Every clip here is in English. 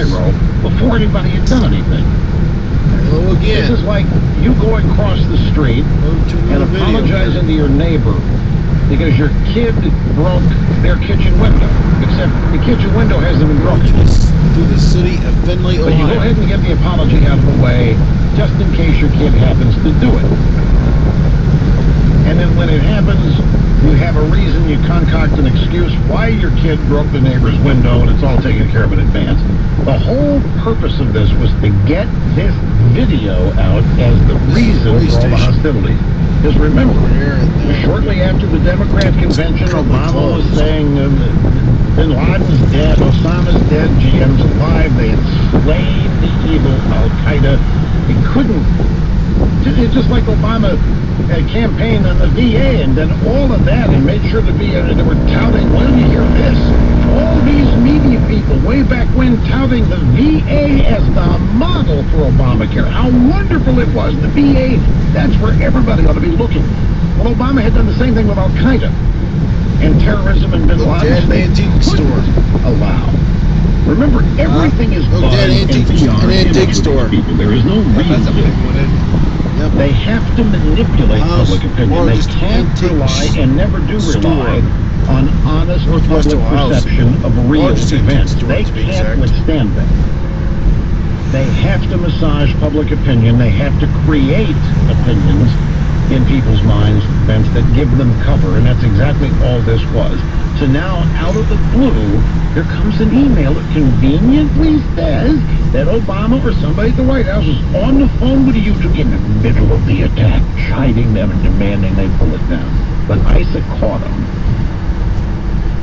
pyro before anybody had done anything. Hello again. This is like you going across the street and apologizing to your neighbor because your kid broke their kitchen window, except the kitchen window hasn't been broken. Through the city of Findlay, Ohio. But you go ahead and get the apology out of the way, just in case your kid happens to do it. And then when it happens, you have a reason, you concoct an excuse why your kid broke the neighbor's window, and it's all taken care of in advance. The whole purpose of this was to get this video out as the reason for all the hostilities. Because remember, shortly after the Democrat convention, Obama was saying Bin Laden's dead, Osama's dead, GM's alive, they had slain the evil Al-Qaeda. He couldn't, just like Obama campaigned on the VA and did all of that and made sure the VA, they were touting, why don't you hear this? All these media people way back when touting the VA as the model for Obamacare. How wonderful it was. The VA, that's where everybody ought to be looking. Well, Obama had done the same thing with Al-Qaeda and terrorism and Bin Laden. An antique store. Allow. Remember, everything is buzz and beyond antique store. People. There is no reason. They have to manipulate public opinion. They can't rely and never do rely on honest public perception of real events. They can't withstand that. They have to massage public opinion. They have to create opinions in people's minds, events that give them cover, and that's exactly all this was. So now, out of the blue, here comes an email that conveniently says that Obama or somebody at the White House is on the phone with you in the middle of the attack, chiding them and demanding they pull it down. But ISA caught him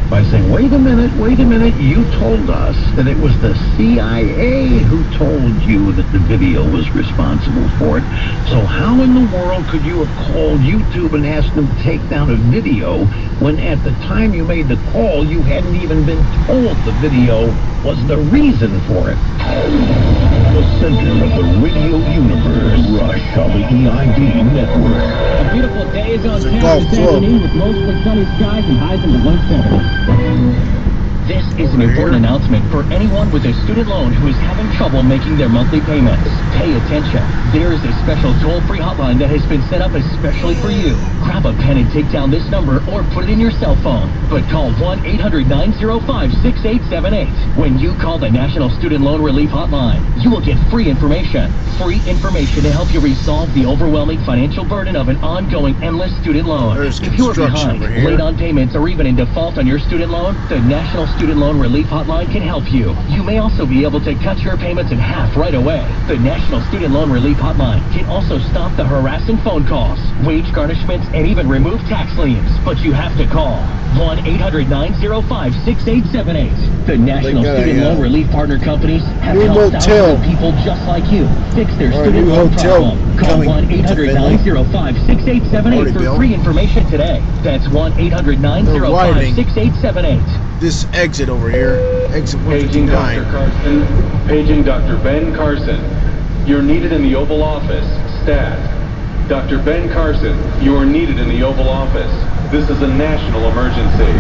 by saying, wait a minute, you told us that it was the CIA who told you that the video was responsible for it. So how in the world could you have called YouTube and asked them to take down a video when at the time you made the call, you hadn't even been told the video was the reason for it? The center of the radio universe, Rush on the EID network. A beautiful day is on tap this afternoon with mostly sunny skies and highs in the low 70s. This is an important announcement for anyone with a student loan who is having trouble making their monthly payments. Pay attention. There is a special toll-free hotline that has been set up especially for you. Grab a pen and take down this number or put it in your cell phone. But call 1-800-905-6878. When you call the National Student Loan Relief Hotline, you will get free information. Free information to help you resolve the overwhelming financial burden of an ongoing endless student loan. If you are behind, late on payments, or even in default on your student loan, the National Student Loan Relief Hotline can help you. You may also be able to cut your payments in half right away. The National Student Loan Relief Hotline can also stop the harassing phone calls, wage garnishments, and even remove tax liens. But you have to call 1-800-905-6878. The National Student Loan Relief Partner Companies have helped thousands of people just like you fix their student loan problem. Call 1-800-905-6878 for free information today. That's 1-800-905-6878. This exit over here, exit 159. Paging Dr. Carson, paging Dr. Ben Carson. You're needed in the Oval Office. Stat. Dr. Ben Carson, you are needed in the Oval Office. This is a national emergency.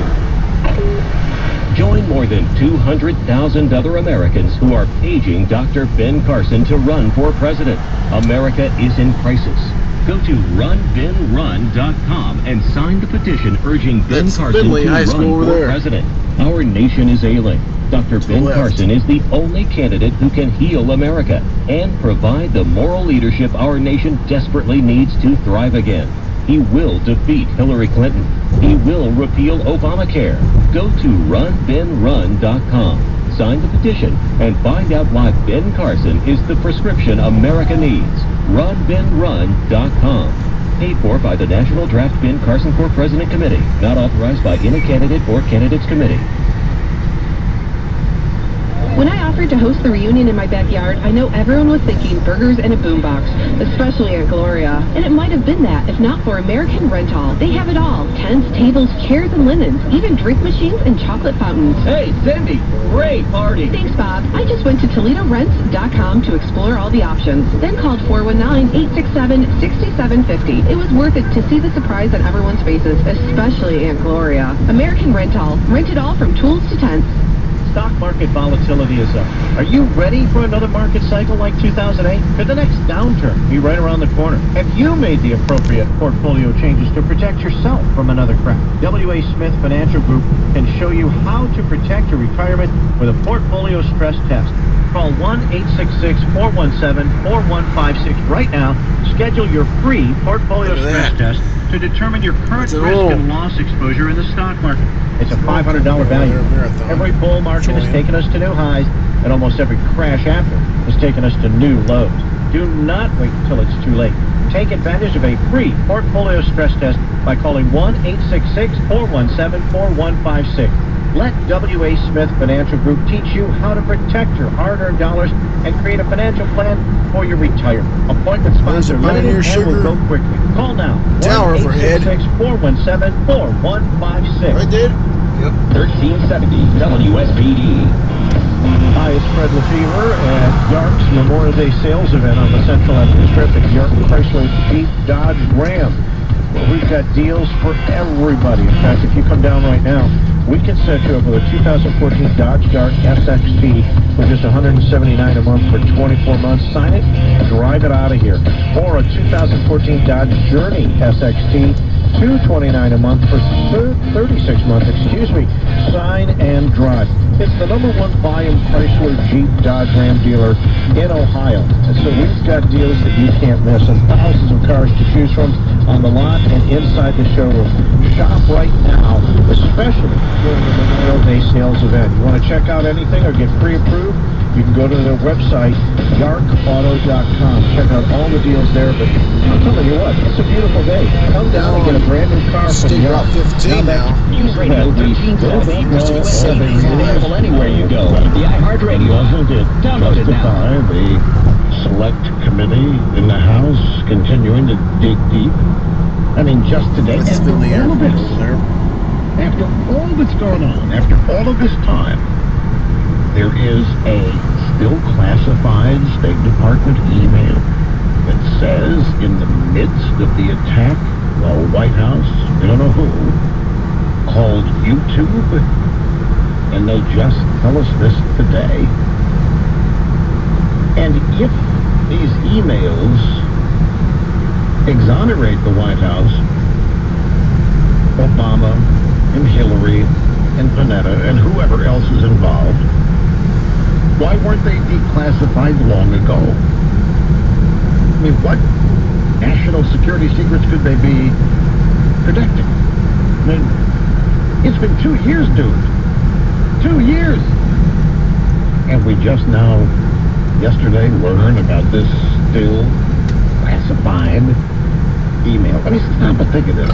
Join more than 200,000 other Americans who are paging Dr. Ben Carson to run for president. America is in crisis. Go to runbenrun.com and sign the petition urging Ben Carson to run for president. Our nation is ailing. Dr. Ben Carson is the only candidate who can heal America and provide the moral leadership our nation desperately needs to thrive again. He will defeat Hillary Clinton. He will repeal Obamacare. Go to runbenrun.com. Sign the petition and find out why Ben Carson is the prescription America needs. runbenrun.com. Paid for by the National Draft Ben Carson for President Committee. Not authorized by any candidate or candidates committee. When I offered to host the reunion in my backyard, I know everyone was thinking burgers and a boombox, especially Aunt Gloria. And it might have been that, if not for American Rental. They have it all. Tents, tables, chairs, and linens. Even drink machines and chocolate fountains. Hey, Cindy, great party. Thanks, Bob. I just went to ToledoRents.com to explore all the options. Then called 419-867-6750. It was worth it to see the surprise on everyone's faces, especially Aunt Gloria. American Rental. Rent it all from tools to tents. stock market volatility is up. Are you ready for another market cycle like 2008? Could the next downturn be right around the corner? Have you made the appropriate portfolio changes to protect yourself from another crash? W.A. Smith Financial Group can show you how to protect your retirement with a portfolio stress test. Call 1-866-417-4156 right now. Schedule your free portfolio stress test to determine your current risk and loss exposure in the stock market. It's a $500 value. Every bull market has taken us to new highs, and almost every crash after has taken us to new lows. Do not wait until it's too late. Take advantage of a free portfolio stress test by calling 1-866-417-4156. Let W.A. Smith Financial Group teach you how to protect your hard-earned dollars and create a financial plan for your retirement. Appointment sponsor limited and will go quickly. Call now. Tower overhead. 1-866-417-4156. Right there. Yep. 1370 WSBD. Hi, it's Fred Lefevre at Yark's Memorial Day sales event on the Central Avenue Strip at Yark Chrysler Jeep Dodge Ram. Well, we've got deals for everybody. In fact, if you come down right now, we can set you up with a 2014 Dodge Dart SXT for just $179 a month for 24 months. Sign it, drive it out of here. Or a 2014 Dodge Journey SXT, $229 a month for 36 months. Excuse me. Sign and drive. It's the #1 volume Chrysler Jeep Dodge Ram dealer in Ohio. And so we've got deals that you can't miss and thousands of cars to choose from on the lot and inside the showroom. Shop right now, especially during the Memorial Day sales event. You want to check out anything or get pre-approved? You can go to their website, yarkauto.com. Check out all the deals there. But I'm telling you what, it's a beautiful day. Come down and get a brand new car from State Yark. Route 15 now. News Radio 1370 available anywhere you go. The iHeartRadio. Doesn't it Download it now. justify the select committee in the House continuing to dig deep? I mean, just today, That's after Findlay all of Airport this, over there. after all that's going on, after all of this time, there is a still classified State Department email that says in the midst of the attack, the White House, we don't know who, called YouTube, and they just tell us this today. And if these emails exonerate the White House, Obama and Hillary and Panetta and whoever else is involved, why weren't they declassified long ago? I mean, what national security secrets could they be protecting? I mean, it's been 2 years, dude. 2 years! And we just now, yesterday, learned about this still classified email. I mean, stop and think of this.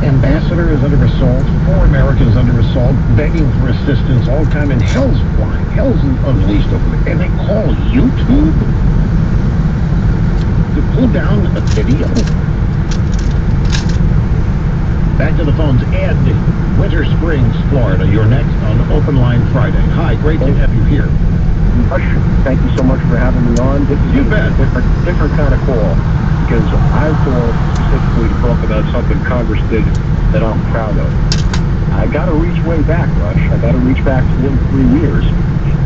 Ambassador is under assault, 4 Americans under assault, begging for assistance, all kind of hell's flying, hell's unleashed over there. And they call YouTube to pull down a video. Back to the phones. Ed, Winter Springs, Florida. You're next on Open Line Friday. Hi, great to have you here. Thank you so much for having me on. This is You bet. a different kind of call, because I called specifically to talk about something Congress did that I'm proud of. I got to reach way back, Rush. I got to reach back 43 years.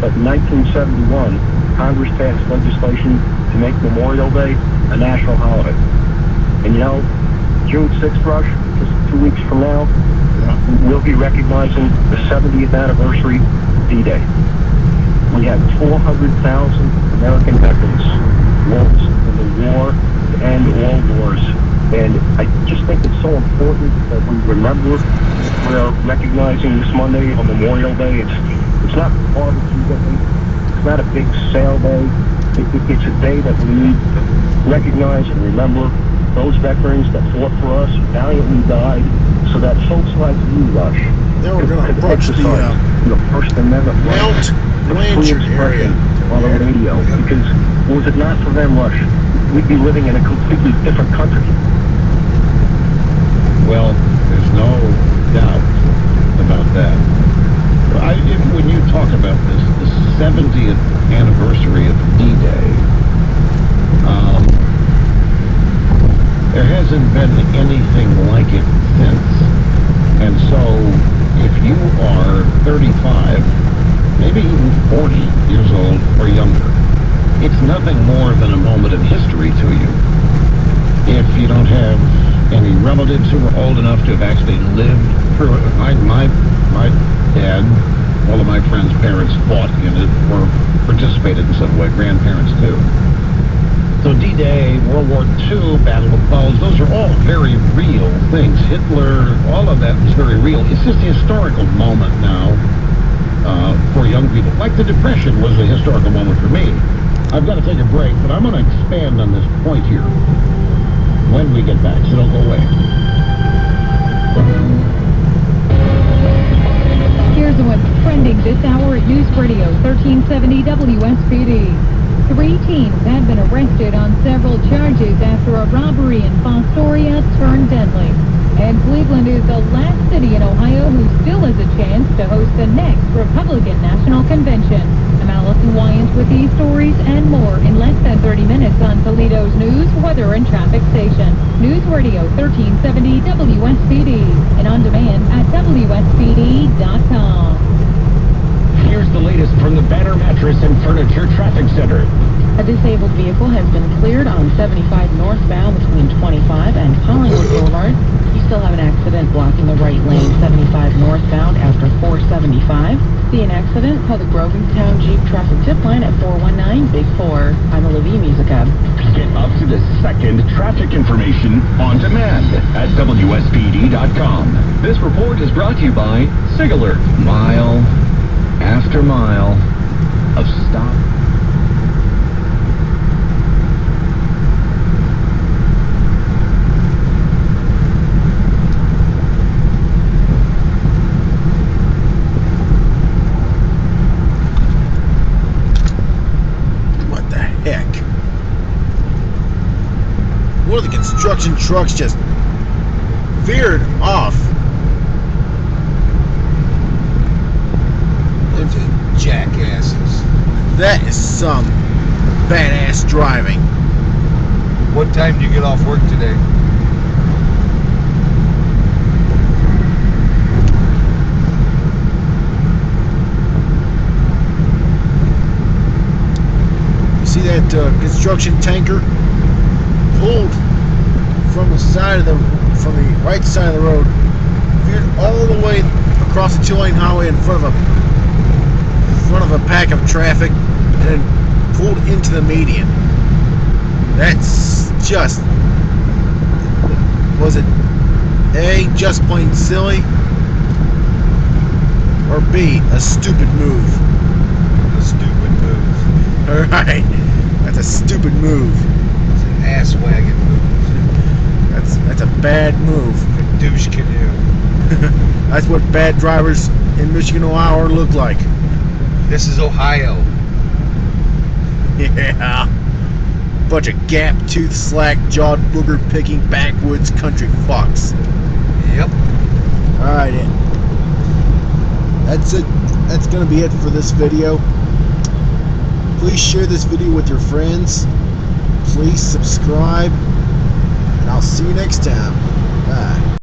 But in 1971, Congress passed legislation to make Memorial Day a national holiday. And you know, June 6th, Rush, just 2 weeks from now, we'll be recognizing the 70th anniversary of D-Day. We had 400,000 American veterans lost in the war to end all wars. And I just think it's so important that we remember we're recognizing this Monday on Memorial Day. It's not barbecue day. It's not a big sale day. It's a day that we need to recognize and remember those veterans that fought for us, valiantly died, so that folks like you, Rush, Then we're going to approach the First Amendment Mount Blanchard area on the radio. Because was it not for them, Rush, we'd be living in a completely different country. Well, there's no doubt about that. When you talk about this, the 70th anniversary of D-Day, there hasn't been anything like it since. And so, if you are 35 maybe even 40 years old or younger. It's nothing more than a moment in history to you. If you don't have any relatives who are old enough to have actually lived through it, my dad, all of my friends' parents fought in it or participated in some way, grandparents too. So D-Day, World War II, Battle of Bulge, those are all very real things. Hitler, all of that was very real. It's just a historical moment now for young people. Like the Depression was a historical moment for me. I've got to take a break, but I'm going to expand on this point here when we get back, so don't go away. Here's what's trending this hour at News Radio 1370 WSPD. 3 teens have been arrested on several charges after a robbery in Fostoria turned deadly. And Cleveland is the last city in Ohio who still has a chance to host the next Republican National Convention. I'm Allison Wyant with these stories and more in less than 30 minutes on Toledo's news, weather, and traffic station. News Radio 1370 WSPD and on demand at WSPD.com. Here's the latest from the Banner Mattress and Furniture Traffic Center. A disabled vehicle has been cleared on 75 northbound between 25 and Collingwood Boulevard. You still have an accident blocking the right lane 75 northbound after 475. See an accident? Call the Grogantown Jeep traffic tip line at 419 Big 4. I'm Olivia Musica. Get up to the second traffic information on demand at WSPD.com. This report is brought to you by SIG Alert. Mile after mile of stop. What the heck? One of the construction trucks just veered off. Jackasses. That is some badass driving. What time do you get off work today? You see that construction tanker pulled from the right side of the road, veered all the way across the 2-lane highway in front of a pack of traffic, and then pulled into the median. That's just, was it A, just plain silly, or B, a stupid move? A stupid move. Alright, that's a stupid move. It's an ass wagon move. That's a bad move. A douche canoe. That's what bad drivers in Michigan, Ohio look like. This is Ohio. Yeah. Bunch of gap-toothed, slack-jawed, booger-picking, backwoods country fucks. Yep. Alright, that's it. That's gonna be it for this video. Please share this video with your friends. Please subscribe. And I'll see you next time. Bye.